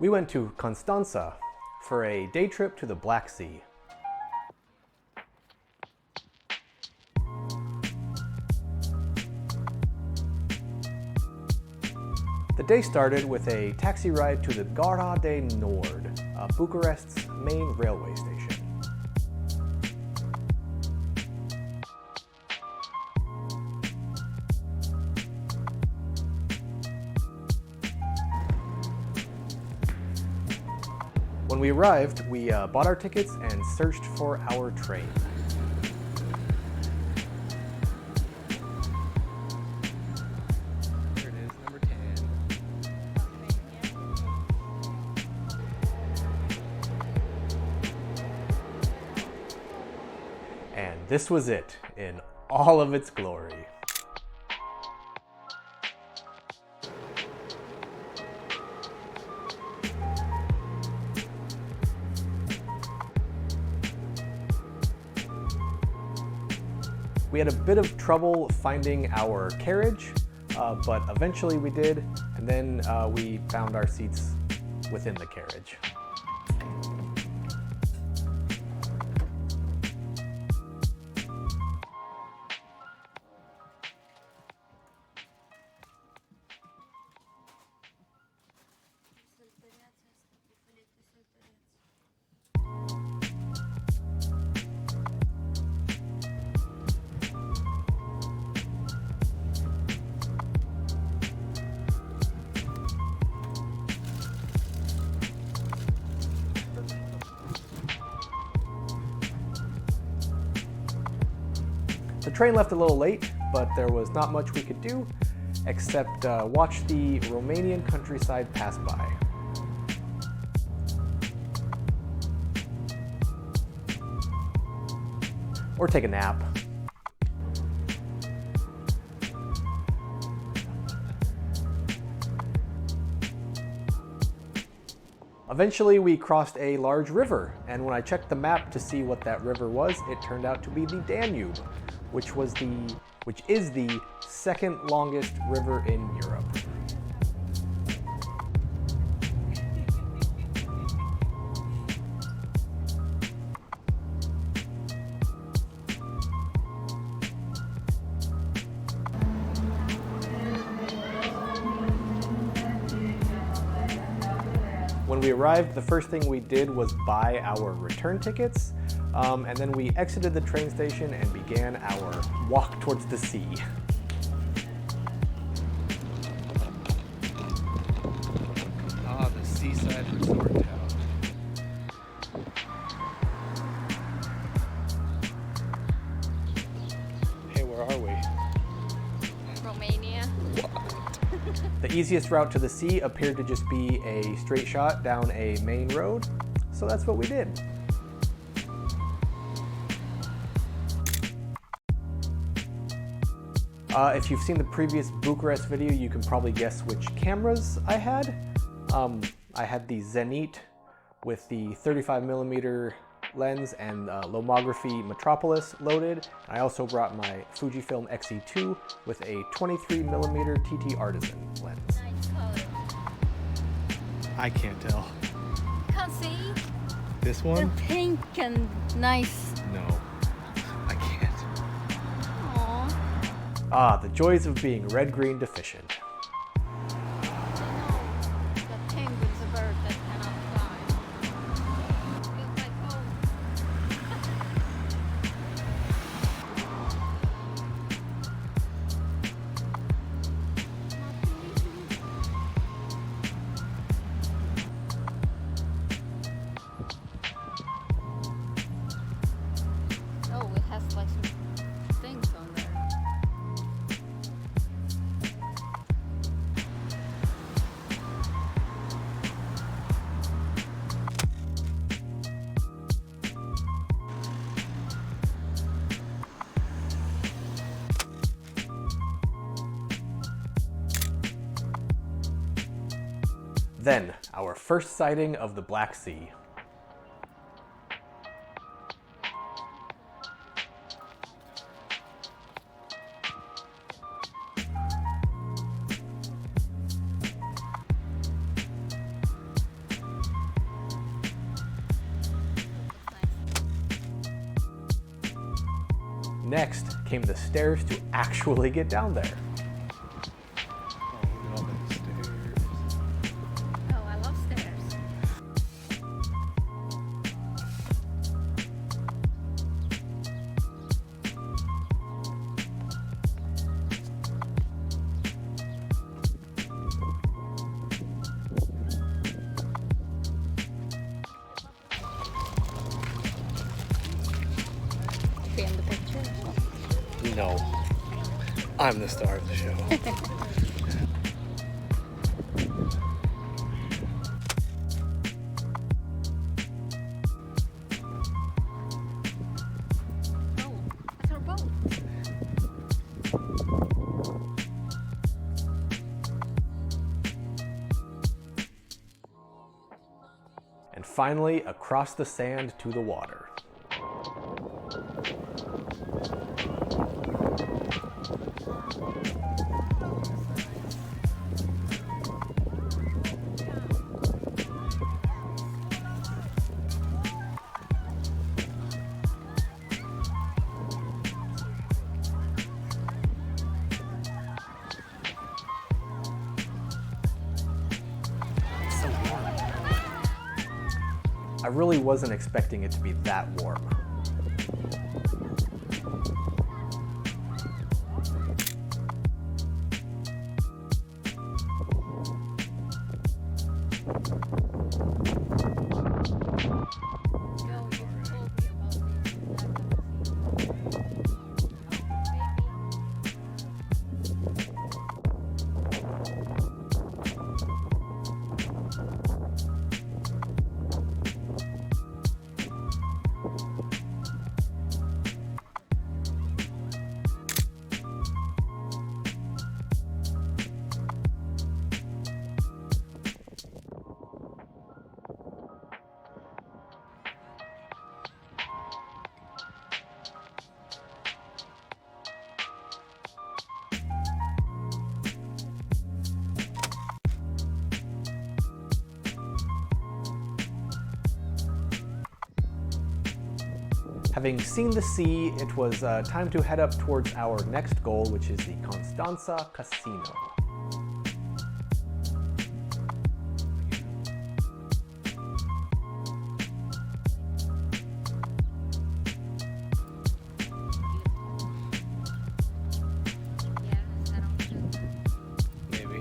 We went to Constanța for a day trip to the Black Sea. The day started with a taxi ride to the Gara de Nord, Bucharest's main railway station. When we arrived, we bought our tickets and searched for our train. Here it is, number 10. And this was it in all of its glory. We had a bit of trouble finding our carriage, but eventually we did, and then we found our seats within the carriage. The train left a little late, but there was not much we could do except watch the Romanian countryside pass by. Or take a nap. Eventually we crossed a large river, and when I checked the map to see what that river was, it turned out to be the Danube, which is the second longest river in Europe. When we arrived, the first thing we did was buy our return tickets, and then we exited the train station and began our walk towards the sea. Ah, the seaside resort town. Hey, where are we? Romania. The easiest route to the sea appeared to just be a straight shot down a main road, so that's what we did. If you've seen the previous Bucharest video, you can probably guess which cameras I had. I had the Zenit with the 35mm lens and Lomography Metropolis loaded. I also brought my Fujifilm X-E2 with a 23mm TTArtisan lens. Nice color. I can't tell. Can't see. This They're one? pink and nice. No, I can't. Aww. Ah, the joys of being red-green deficient. The penguin's a bird that cannot fly. Feels like home. Oh, it has like some things on there. Then, our first sighting of the Black Sea. Next came the stairs to actually get down there. Oh, look at all those stairs. Oh, I love stairs. Frame the picture. No. I'm the star of the show. Oh, that's our boat. And finally, across the sand to the water. It's so warm. I really wasn't expecting it to be that warm. No, you told me about these. Having seen the sea, it was time to head up towards our next goal, which is the Constanța Casino. Yeah, is that on film? Maybe.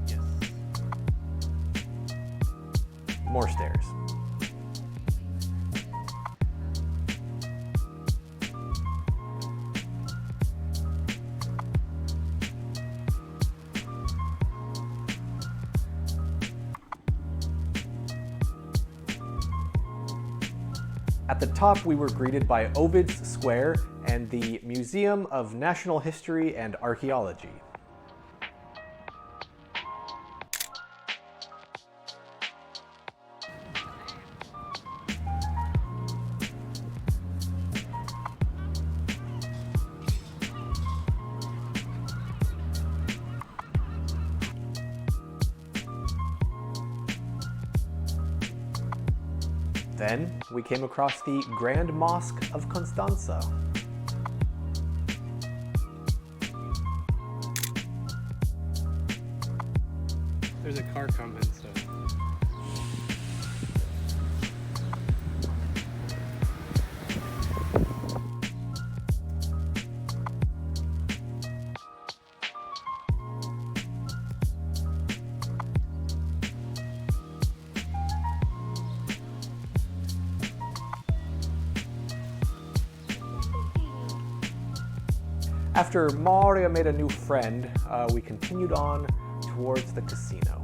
Yes. More stairs. At the top, we were greeted by Ovid's Square and the Museum of National History and Archaeology. Then we came across the Grand Mosque of Constanța. There's a car coming, so. After Maria made a new friend, we continued on towards the casino.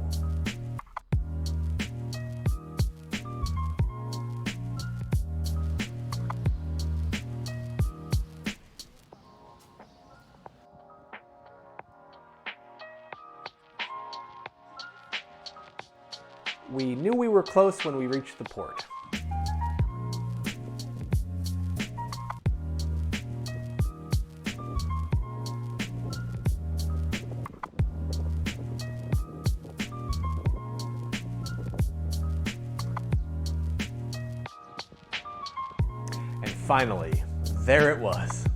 We knew we were close when we reached the port. Finally, there it was.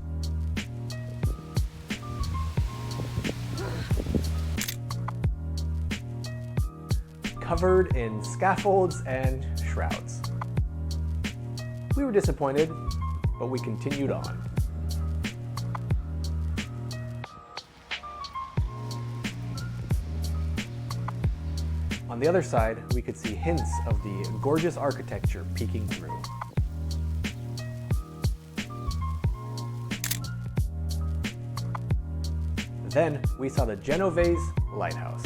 Covered in scaffolds and shrouds. We were disappointed, but we continued on. On the other side, we could see hints of the gorgeous architecture peeking through. Then we saw the Genovese lighthouse.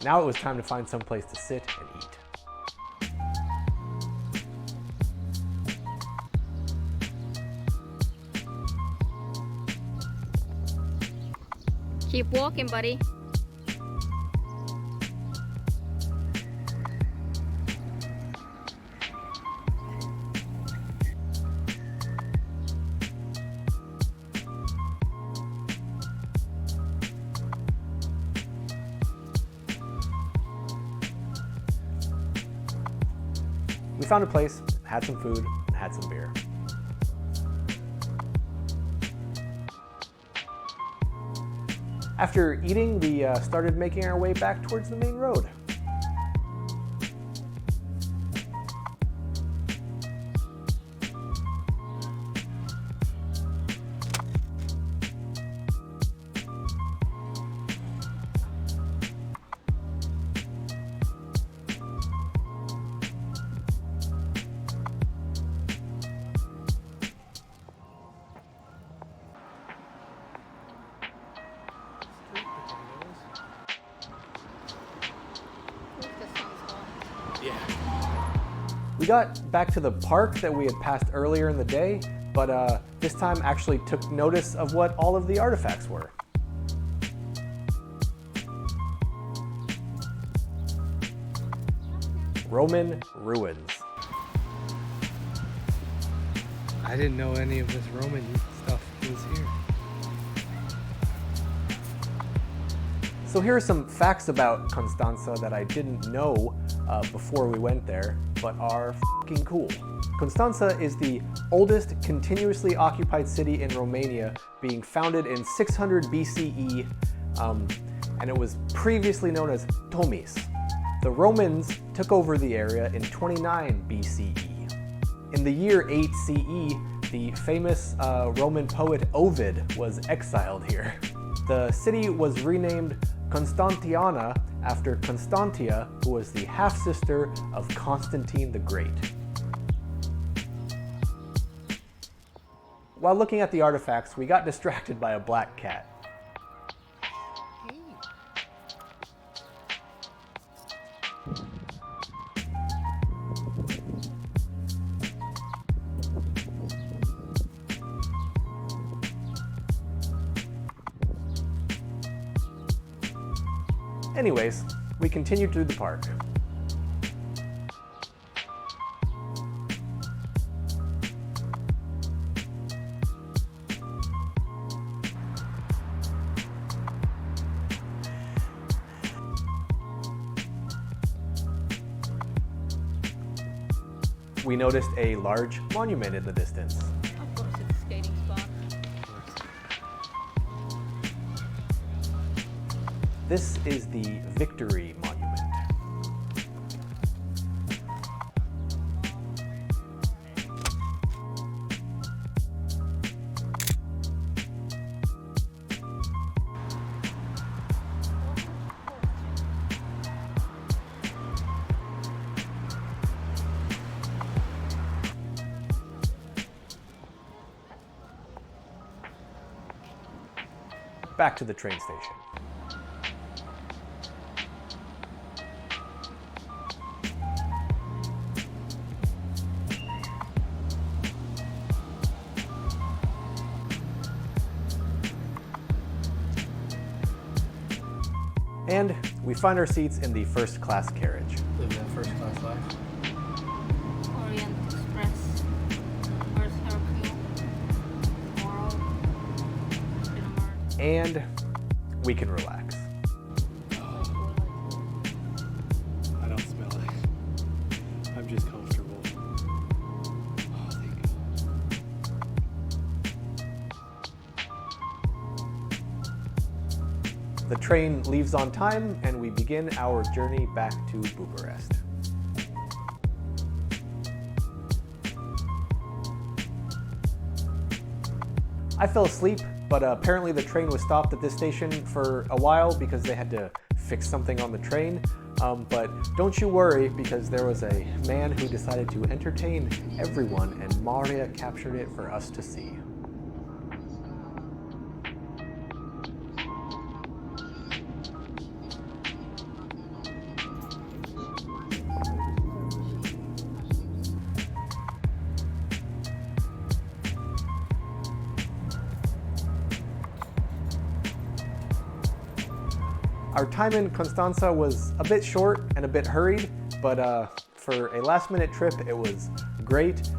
Now it was time to find some place to sit and eat. Keep walking, buddy. We found a place, had some food, and had some beer. After eating, we started making our way back towards the main road. We got back to the park that we had passed earlier in the day, but this time actually took notice of what all of the artifacts were. Roman ruins. I didn't know any of this Roman stuff was here. So here are some facts about Constanța that I didn't know before we went there, but are f***ing cool. Constanța is the oldest continuously occupied city in Romania, being founded in 600 BCE, and it was previously known as Tomis. The Romans took over the area in 29 BCE. In the year 8 CE, the famous Roman poet Ovid was exiled here. The city was renamed Constantiana after Constantia, who was the half-sister of Constantine the Great. While looking at the artifacts, we got distracted by a black cat. Anyways, we continued through the park. We noticed a large monument in the distance. Of course, it's a skating spot. This is the Victory Monument. Back to the train station. And we find our seats in the first class carriage. Live that first class life. Orient Express. and we can relax. I don't smell it. I'm just comfortable. Oh, thank God. The train leaves on time and we begin our journey back to Bucharest. I fell asleep, but apparently the train was stopped at this station for a while because they had to fix something on the train. But don't you worry, because there was a man who decided to entertain everyone, and Maria captured it for us to see. Our time in Constanța was a bit short and a bit hurried, but for a last-minute trip, it was great,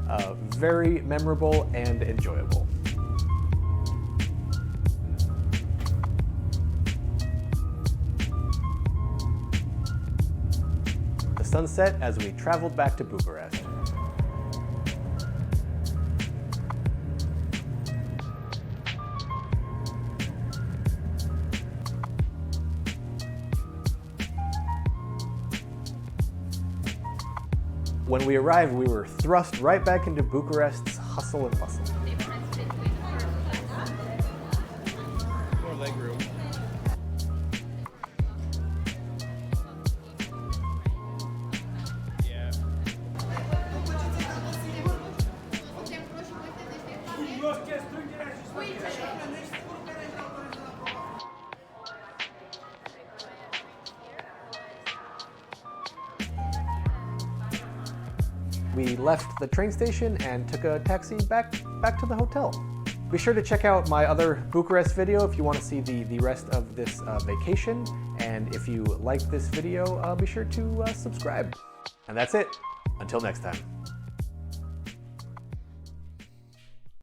very memorable and enjoyable. The sun set as we traveled back to Bucharest. When we arrived, we were thrust right back into Bucharest's hustle and bustle. More leg room. Yeah. We left the train station and took a taxi back to the hotel. Be sure to check out my other Bucharest video if you want to see the rest of this vacation. And if you like this video, be sure to subscribe. And that's it. Until next time.